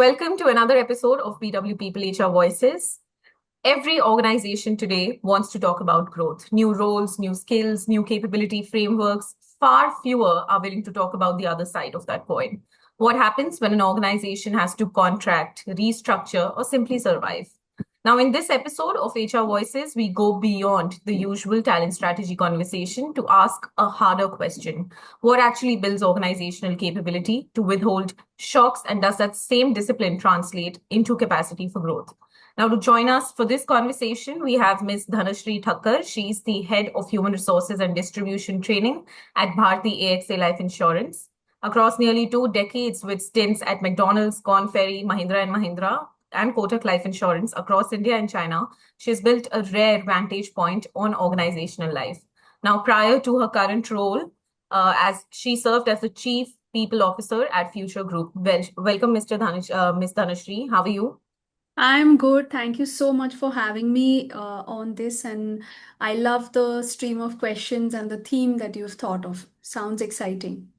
Welcome to another episode of BW People HR Voices. Every organization today wants to talk about growth, new roles, new skills, new capability frameworks. Far fewer are willing to talk about the other side of that coin. What happens when an organization has to contract, restructure, or simply survive? Now, in this episode of HR Voices, we go beyond the usual talent strategy conversation to ask a harder question. What actually builds organizational capability to withhold shocks, and does that same discipline translate into capacity for growth? Now, to join us for this conversation, we have Ms. Dhanashree Thakkar. She's the Head of Human Resources and Distribution Training at Bharti AXA Life Insurance. Across nearly 2 decades with stints at McDonald's, Corn Ferry, Mahindra and Mahindra, and Kotak Life Insurance across India and China, she has built a rare vantage point on organizational life. Now, prior to her current role, as she served as the Chief People Officer at Future Group. Welcome, Ms. Dhanashree. How are you? I'm good. Thank you so much for having me on this. And I love the stream of questions and the theme that you've thought of. Sounds exciting.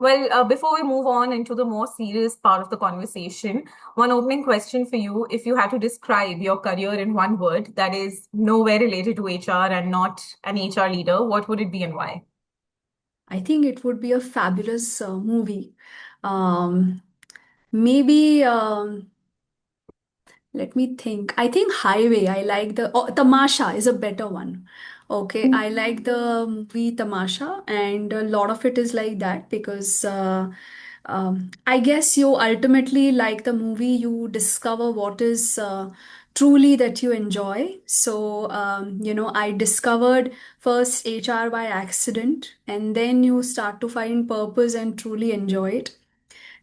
Well, before we move on into the more serious part of the conversation, one opening question for you. If you had to describe your career in one word that is nowhere related to HR and not an HR leader, what would it be and why? I think it would be a fabulous movie. Um, maybe let me think. I think Highway. I like Tamasha is a better one. Okay, I like the movie Tamasha, and a lot of it is like that because I guess you ultimately like the movie, you discover what is truly that you enjoy. So, I discovered first HR by accident, and then you start to find purpose and truly enjoy it.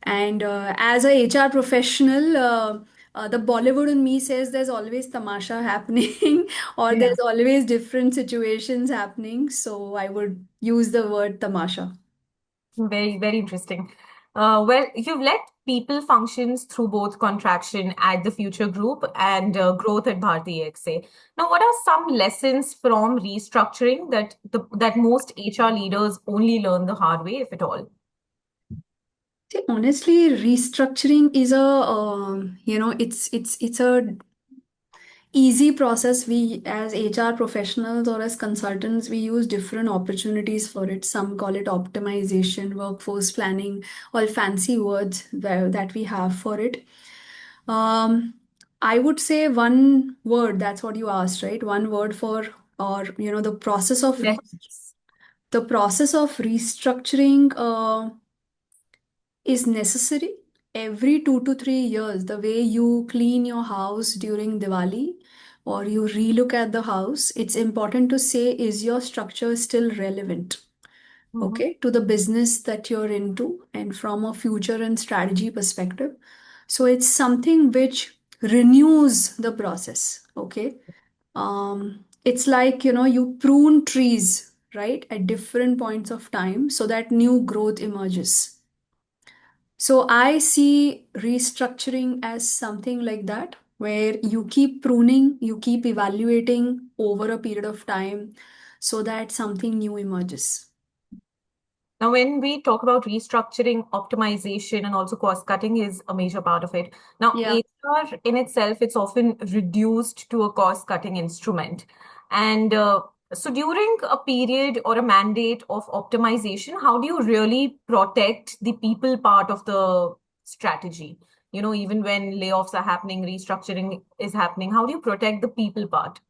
And as a HR professional, the Bollywood in me says there's always tamasha happening or Yeah. there's always different situations happening. So I would use the word tamasha. Very, very interesting. Well, you've led people functions through both contraction at the Future Group and growth at Bharti AXA. Now, what are some lessons from restructuring that most HR leaders only learn the hard way, if at all? See, honestly, restructuring is it's a easy process. We as HR professionals or as consultants, we use different opportunities for it. Some call it optimization, workforce planning, all fancy words that we have for it. um, I would say one word. That's what you asked, right? One word for, or the process of Yes. restructuring is necessary every 2 to 3 years. The way you clean your house during Diwali or you relook at the house, it's important to say, is your structure still relevant? Mhm. Okay, to the business that you're into and from a future and strategy perspective. So it's something which renews the process. Okay. It's like, you prune trees, right, at different points of time so that new growth emerges. So I see restructuring as something like that, where you keep pruning, you keep evaluating over a period of time so that something new emerges. Now, when we talk about restructuring, optimization, and also cost cutting is a major part of it. Now, Yeah. HR in itself, it's often reduced to a cost cutting instrument. And so, during a period or a mandate of optimization, how do you really protect the people part of the strategy? Even when layoffs are happening, restructuring is happening, how do you protect the people part?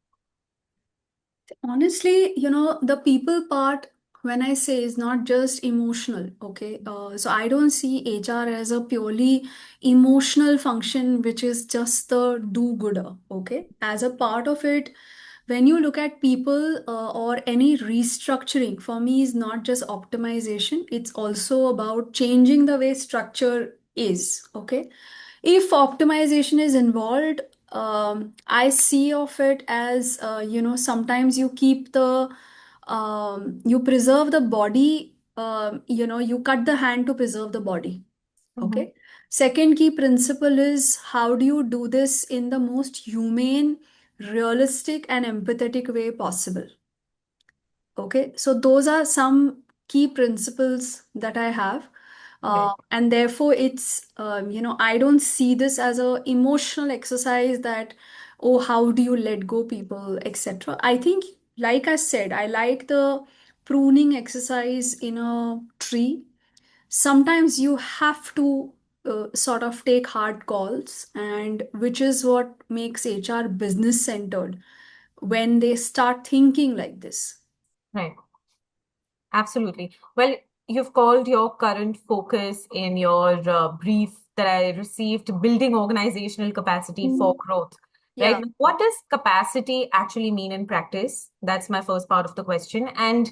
Honestly, the people part, when I say, is not just emotional, okay? So I don't see HR as a purely emotional function, which is just the do-gooder, okay? As a part of it, when you look at people or any restructuring, for me, is not just optimization, it's also about changing the way structure is, okay? If optimization is involved, I see of it as, sometimes you keep you preserve the body, you cut the hand to preserve the body. Mhm. Okay. Second key principle is, how do you do this in the most humane, realistic, and empathetic way possible? Okay. So those are some key principles that I have. Right. And therefore it's I don't see this as a emotional exercise that, oh, how do you let go people, etc. I think, like I said, I like the pruning exercise in a tree. Sometimes you have to sort of take hard calls, and which is what makes HR business centered when they start thinking like this. Right. Absolutely. Well, you've called your current focus in your brief that I received building organizational capacity for Mm. growth, right? Yeah. What does capacity actually mean in practice? That's my first part of the question. And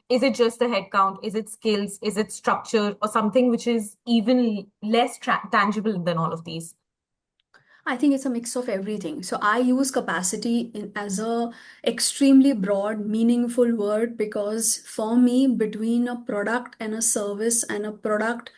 is it just the headcount? Is it skills? Is it structure or something which is even less tangible than all of these? I think it's a mix of everything. So I use capacity as a extremely broad, meaningful word because for me, between a product and a service and a product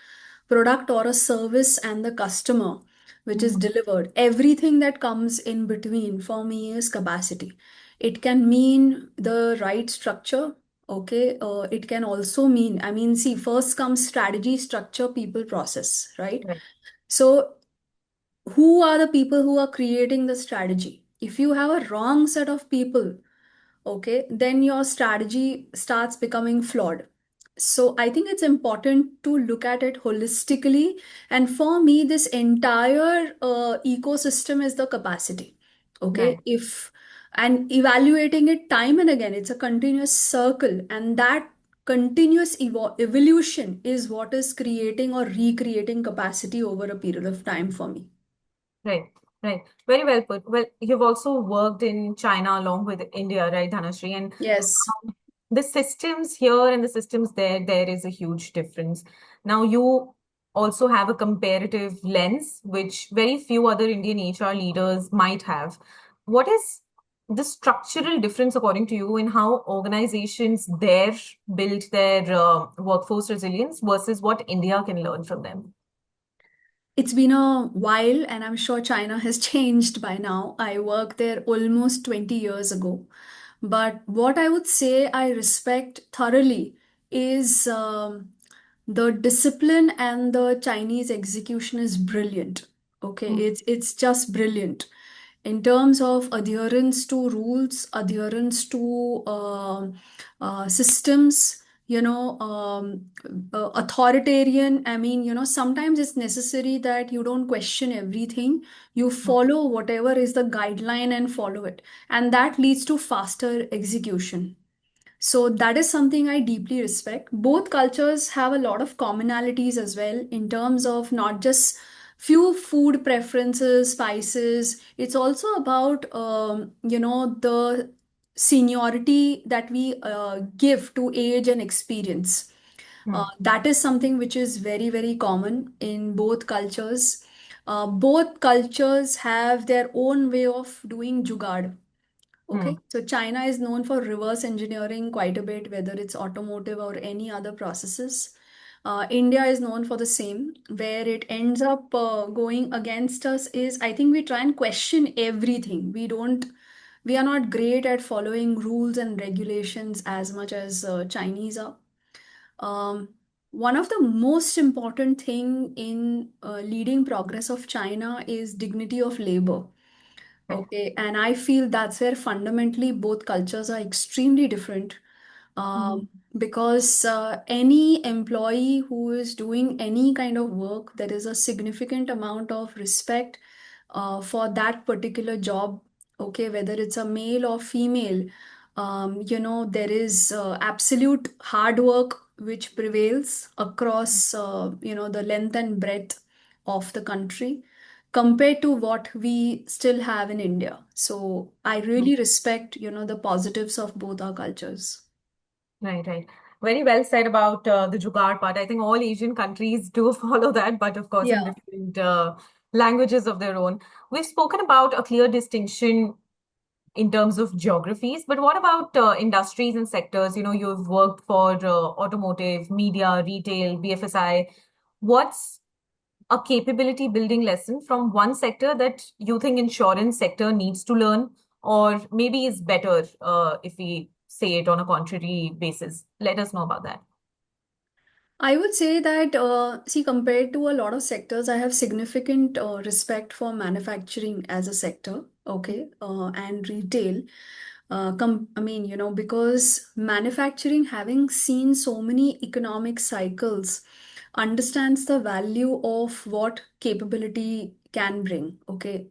or a service and the customer, which is Mhm. delivered, everything that comes in between for me is capacity. It can mean the right structure. Okay, it can also mean, I mean, see, first comes strategy, structure, people, process, right? Right, So who are the people who are creating the strategy? If you have a wrong set of people, okay, then your strategy starts becoming flawed. So I think it's important to look at it holistically. And for me, this entire ecosystem is the capacity. right, Okay, if and evaluating it time and again, it's a continuous circle, and that continuous evolution is what is creating or recreating capacity over a period of time for me. right, right. Very well put. Well, you've also worked in China along with India, right, Dhanashree? And Yes. the systems here and the systems there, there is a huge difference. Now, you also have a comparative lens, which very few other Indian HR leaders might have. What is the structural difference, according to you, in how organizations there build their workforce resilience versus what India can learn from them? It's been a while, and I'm sure China has changed by now. I worked there almost 20 years ago. But what I would say I respect thoroughly is the discipline, and the Chinese execution is brilliant. Okay, Mm, it's just brilliant in terms of adherence to rules, adherence to systems, authoritarian. I mean, sometimes it's necessary that you don't question everything. You mm, follow whatever is the guideline and follow it. And that leads to faster execution. So that is something I deeply respect. Both cultures have a lot of commonalities as well in terms of not just few food preferences, spices. It's also about the seniority that we give to age and experience. mm, That is something which is very, very common in both cultures. Both cultures have their own way of doing jugaad. mm, Okay, so China is known for reverse engineering quite a bit, whether it's automotive or any other processes. India is known for the same. Where it ends up going against us is, I think we try and question everything. We are not great at following rules and regulations as much as Chinese are. Um, One of the most important thing in leading progress of China is dignity of labor. right, Okay, and I feel that's where fundamentally both cultures are extremely different. mhm, Because any employee who is doing any kind of work, there is a significant amount of respect for that particular job. Okay, whether it's a male or female, there is absolute hard work which prevails across, the length and breadth of the country compared to what we still have in India. So I mm. really respect, the positives of both our cultures. Right, right. Very well said about the jugaad part. I think all Asian countries do follow that, but of course in Yeah. different languages of their own. We've spoken about a clear distinction in terms of geographies, but what about industries and sectors? You've worked for automotive, media, retail, BFSI. What's a capability building lesson from one sector that you think insurance sector needs to learn, or maybe is better if we say it on a contrary basis? Let us know about that. I would say that, see, compared to a lot of sectors, I have significant respect for manufacturing as a sector, okay, and retail. I mean, because manufacturing, having seen so many economic cycles, understands the value of what capability can bring, okay.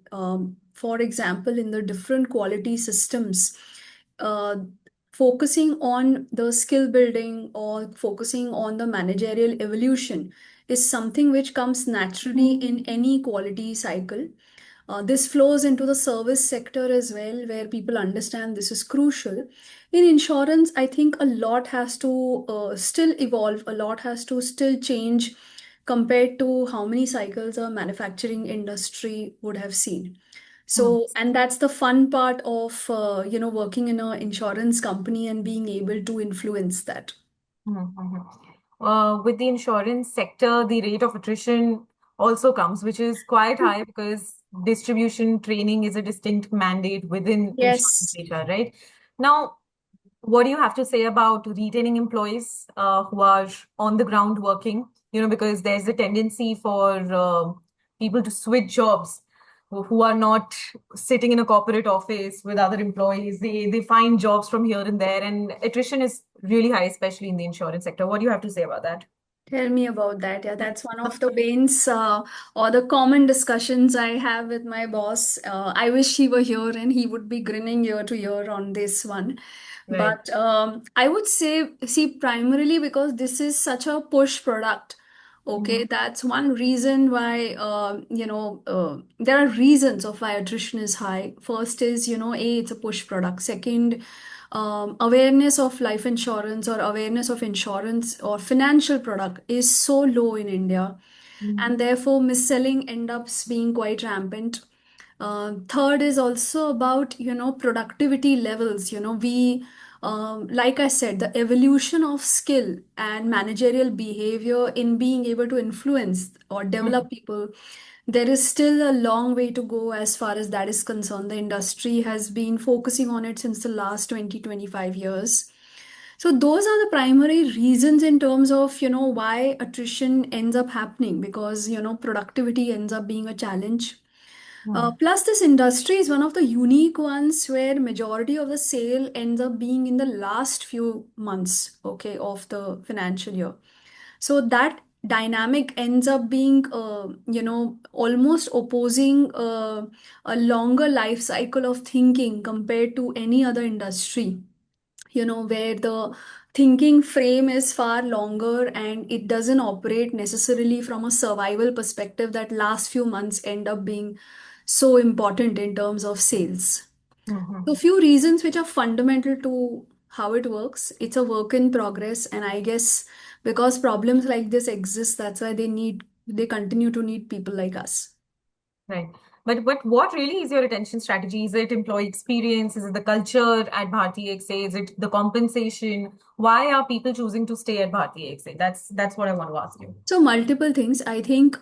For example, in the different quality systems, uh, focusing on the skill building or focusing on the managerial evolution is something which comes naturally in any quality cycle. This flows into the service sector as well, where people understand this is crucial. In insurance, I think a lot has to still evolve, a lot has to still change compared to how many cycles a manufacturing industry would have seen. Hmm. So, and that's the fun part of working in an insurance company and being able to influence that. Mhm. With the insurance sector, the rate of attrition also comes, which is quite high because distribution training is a distinct mandate within insurance Yes. HR, right? Now, what do you have to say about retaining employees who are on the ground working? Because there's a tendency for people to switch jobs who are not sitting in a corporate office with other employees. They find jobs from here and there, and attrition is really high, especially in the insurance sector. What do you have to say about that? Tell me about that. Yeah, that's one of the veins or the common discussions I have with my boss. I wish he were here and he would be grinning ear to ear on this one. Right. But I would say, see, primarily because this is such a push product. Okay, Mhm. that's one reason why, there are reasons of why attrition is high. First is, A, it's a push product. Second, awareness of life insurance or awareness of insurance or financial product is so low in India, Mhm. and therefore mis-selling end up being quite rampant. Third is also about productivity levels. We like I said, the evolution of skill and managerial behavior in being able to influence or develop people, there is still a long way to go as far as that is concerned. The industry has been focusing on it since the last 20-25 years. So those are the primary reasons in terms of why attrition ends up happening, because productivity ends up being a challenge. Mhm. Plus, this industry is one of the unique ones where majority of the sale ends up being in the last few months, okay, of the financial year. So that dynamic ends up being, almost opposing a longer life cycle of thinking compared to any other industry, where the thinking frame is far longer and it doesn't operate necessarily from a survival perspective that last few months end up being so important in terms of sales. So, Mhm. few reasons which are fundamental to how it works. It's a work in progress, and I guess because problems like this exist, that's why they continue to need people like us. Right. But what really is your retention strategy? Is it employee experience? Is it the culture at Bharti AXA? Is it the compensation? Why are people choosing to stay at Bharti AXA? That's what I want to ask you. So, multiple things. I think,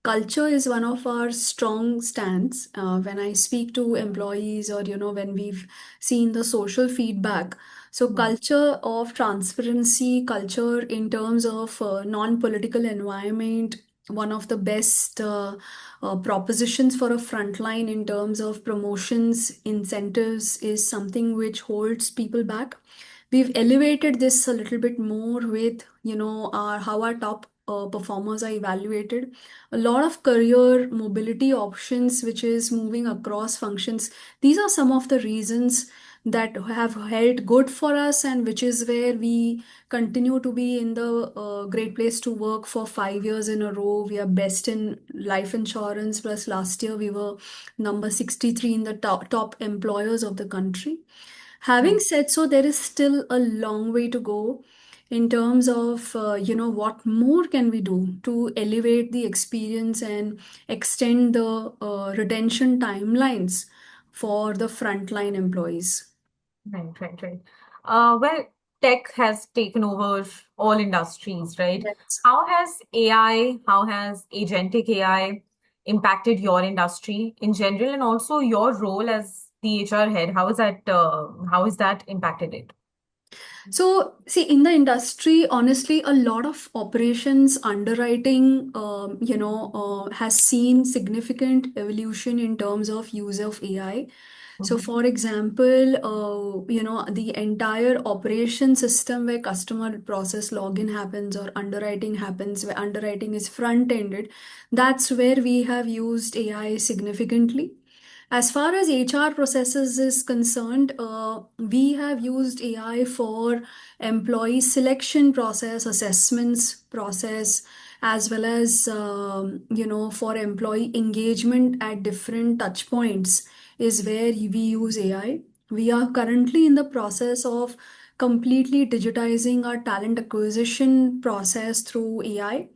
culture is one of our strong stands. When I speak to employees or, when we've seen the social feedback. So, Hmm. culture of transparency, culture in terms of non-political environment, one of the best propositions for a frontline in terms of promotions, incentives is something which holds people back. We've elevated this a little bit more with our how our top performers are evaluated. A lot of career mobility options which is moving across functions. These are some of the reasons that have held good for us, and which is where we continue to be in the great place to work for 5 years in a row. We are best in life insurance, plus last year we were number 63 in the top employers of the country. Having Right. said so, there is still a long way to go in terms of what more can we do to elevate the experience and extend the retention timelines for the frontline employees. Right. Well, tech has taken over all industries, right? Yes. How has agentic AI impacted your industry in general, and also your role as the HR head? How is that impacted it? So, see, in the industry, honestly, a lot of operations underwriting, has seen significant evolution in terms of use of AI. So, Mhm. for example, the entire operation system where customer process login happens or underwriting happens, where underwriting is front-ended, that's where we have used AI significantly. As far as HR processes is concerned, we have used AI for employee selection process, assessments process, as well as for employee engagement at different touch points is where we use AI. We are currently in the process of completely digitizing our talent acquisition process through AI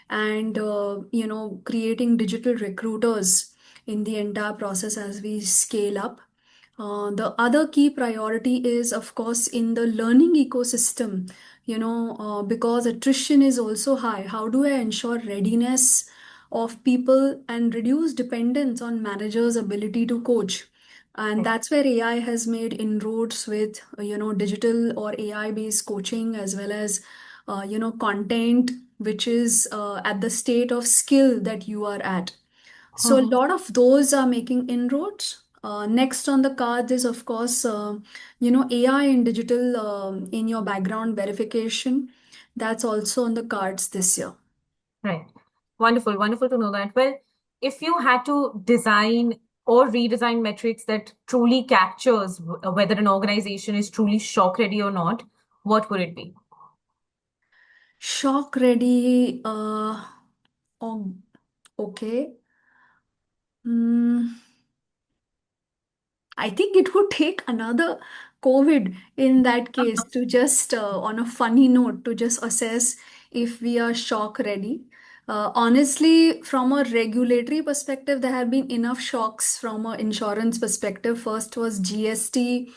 and creating digital recruiters in the entire process as we scale up. The other key priority is, of course, in the learning ecosystem, because attrition is also high. How do I ensure readiness of people and reduce dependence on managers' ability to coach? And Right. that's where AI has made inroads with, digital or AI-based coaching as well as, content which is at the state of skill that you are at. So a Mhm. lot of those are making inroads. Next on the cards is, of course, AI and digital in your background verification. That's also on the cards this year. Right. Wonderful. Wonderful to know that. Well, if you had to design or redesign metrics that truly captures whether an organization is truly shock ready or not, what would it be? Shock ready. Oh, okay. Hmm. I think it would take another COVID in that case to just, on a funny note, to just assess if we are shock ready. Honestly, from a regulatory perspective, there have been enough shocks from an insurance perspective. First was GST.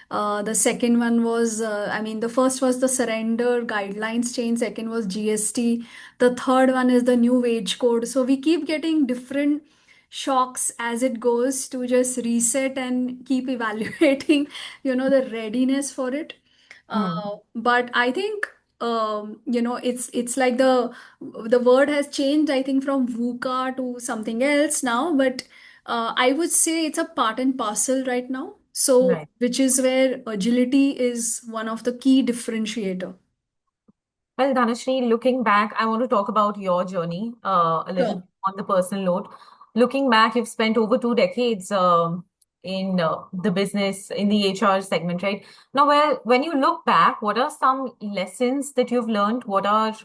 The second one was, the first was the surrender guidelines change. Second was GST. The third one is the new wage code. So we keep getting different shocks as it goes to just reset and keep evaluating the readiness for it. Hmm. But I think it's like the word has changed, I think, from VUCA to something else now, but I would say it's a part and parcel right now, so Right. which is where agility is one of the key differentiator. Well, Dhanashree, looking back, I want to talk about your journey a little Sure. bit on the personal note. Looking back, you've spent over 2 decades in the business, in the HR segment, right? Now, well, when you look back, what are some lessons that you've learned? What are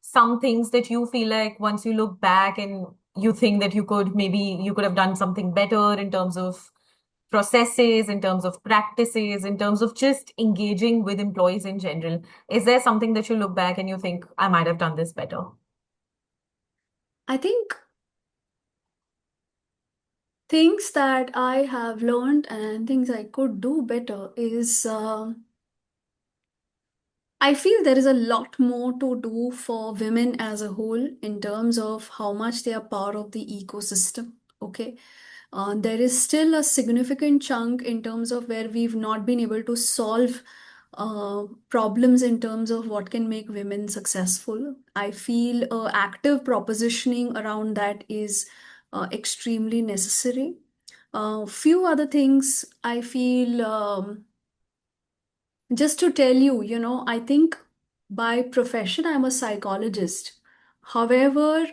some things that you feel like once you look back and you think that you could have done something better in terms of processes, in terms of practices, in terms of just engaging with employees in general? Is there something that you look back and you think, I might have done this better? I think things that I have learned and things I could do better is I feel there is a lot more to do for women as a whole in terms of how much they are part of the ecosystem. Okay. There is still a significant chunk in terms of where we've not been able to solve problems in terms of what can make women successful. I feel active propositioning around that is extremely necessary. Few other things I feel. Just to tell you, I think by profession, I'm a psychologist. However,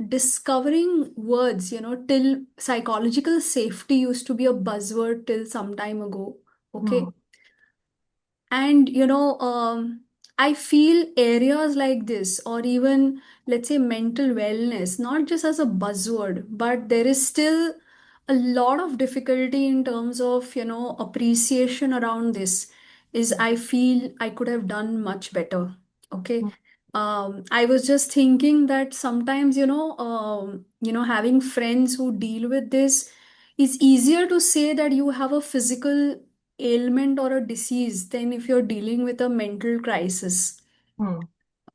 discovering words, till psychological safety used to be a buzzword till some time ago. Hmm. Okay. And, I feel areas like this, or even let's say mental wellness, not just as a buzzword, but there is still a lot of difficulty in terms of, appreciation around this. Is I feel I could have done much better. Okay. I was just thinking that sometimes, having friends who deal with this, it's easier to say that you have a physical ailment or a disease than if you're dealing with a mental crisis. Hmm.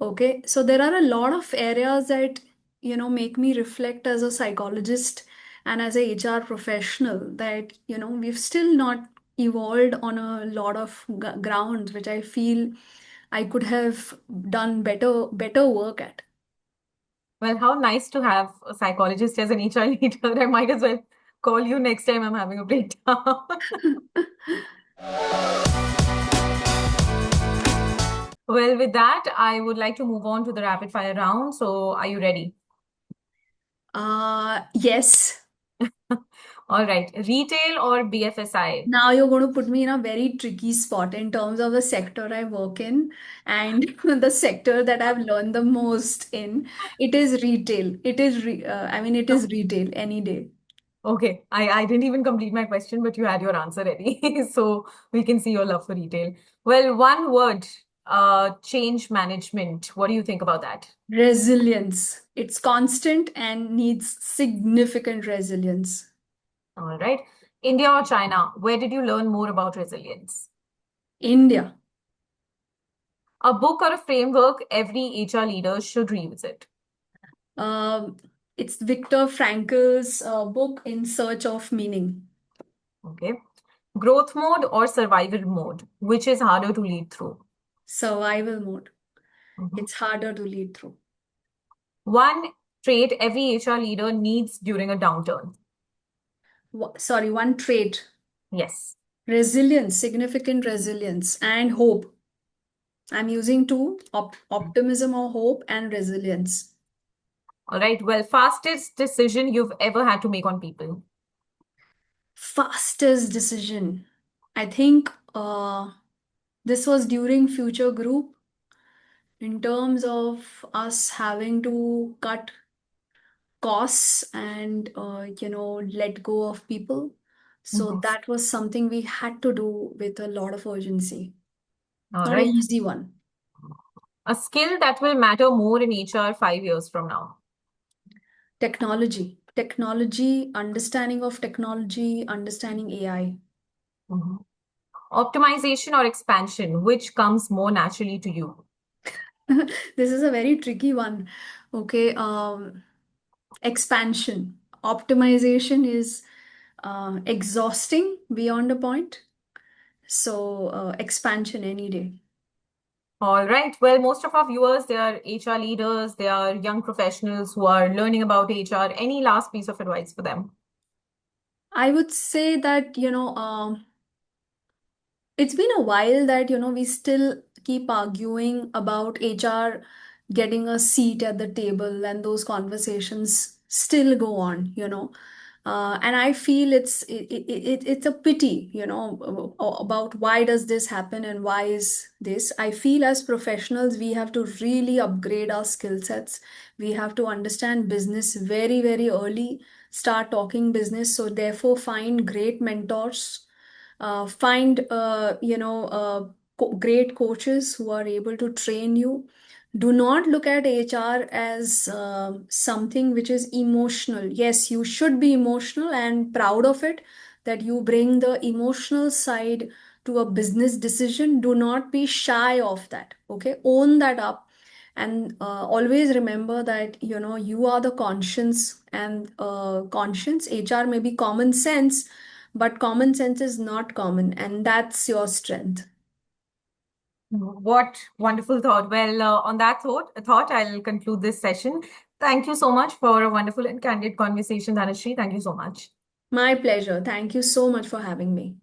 Okay, so there are a lot of areas that make me reflect as a psychologist and as a HR professional that we've still not evolved on a lot of grounds, which I feel I could have done better work at. Well, how nice to have a psychologist as an HR leader. I might as well call you next time I'm having a breakdown. Well, with that, I would like to move on to the rapid fire round. So, are you ready? Yes. All right. Retail or BFSI? Now you're going to put me in a very tricky spot in terms of the sector I work in and the sector that I've learned the most in. It is retail. It is retail any day. Okay. I didn't even complete my question, but you had your answer ready. So, we can see your love for retail. Well, one word, change management. What do you think about that? Resilience. It's constant and needs significant resilience. All right. India or China? Where did you learn more about resilience? India. A book or a framework every HR leader should revisit. Um, it's Viktor Frankl's book In Search of Meaning. Okay. Growth mode or survival mode? Which is harder to lead through? Survival mode. Mhm. It's harder to lead through. One trait every HR leader needs during a downturn. Sorry, one trait. Yes. Resilience, significant resilience, and hope. I'm using two, optimism or hope and resilience. All right. Well, fastest decision you've ever had to make on people. Fastest decision. I think this was during Future Group in terms of us having to cut costs and let go of people. So Mhm. that was something we had to do with a lot of urgency. All Not an right. easy one. A skill that will matter more in HR 5 years from now. Technology, understanding of technology, understanding AI. Mhm. Optimization or expansion, which comes more naturally to you? This is a very tricky one. Okay, expansion. Optimization is exhausting beyond a point. So, expansion any day. All right. Well, most of our viewers, they are HR leaders, they are young professionals who are learning about HR. Any last piece of advice for them? I would say that, it's been a while that, we still keep arguing about HR getting a seat at the table, and those conversations still go on, and I feel it's a pity, about why does this happen and why is this. I feel as professionals, we have to really upgrade our skill sets. We have to understand business very, very early, start talking business. So therefore, find great mentors, find great coaches who are able to train you. Do not look at HR as something which is emotional. Yes, you should be emotional and proud of it, that you bring the emotional side to a business decision. Do not be shy of that. Okay, own that up, and always remember that you are the conscience, and conscience, HR may be common sense, but common sense is not common, and that's your strength. What wonderful thought. Well, on that thought, I'll conclude this session. Thank you so much for a wonderful and candid conversation, Dhanashree. Thank you so much. My pleasure. Thank you so much for having me.